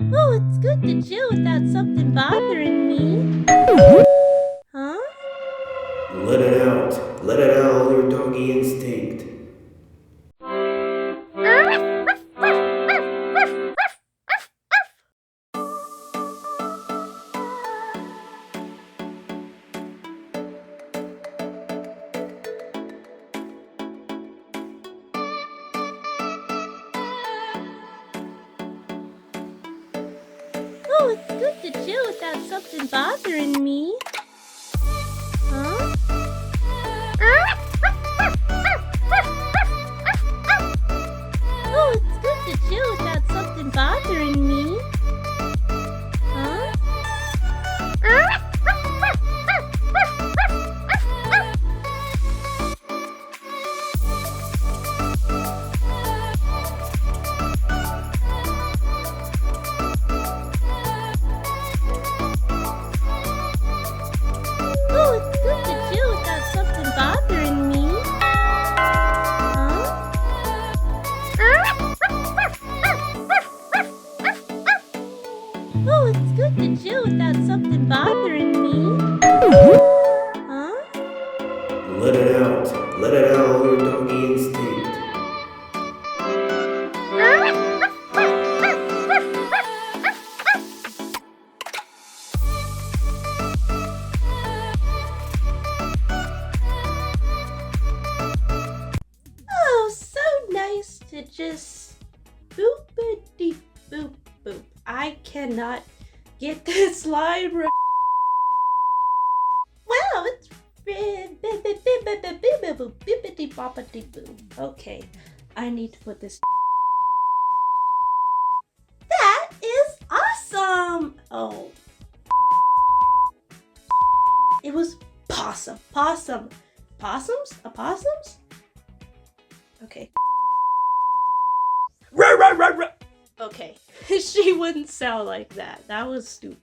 Oh, it's good to chill without something bothering me. Huh? Let it out. Let it out all your doggy instinct. Oh, it's good to chill without something bothering me. Huh? Oh, it's good to chill without something bothering me. Huh? Oh, it's good to chill without something bothering me. Huh? Oh, it's good to chill without something bothering me. Huh? Let it out. Let it out all your doggy instinct. Oh, so nice to just boopity boop boop. I cannot get this line right. Wow, it's bippity boppity boo. Okay, I need to put this. That is awesome! Oh, it was possum. Possums? Opossums? Okay. Okay, she wouldn't sound like that. That was stupid.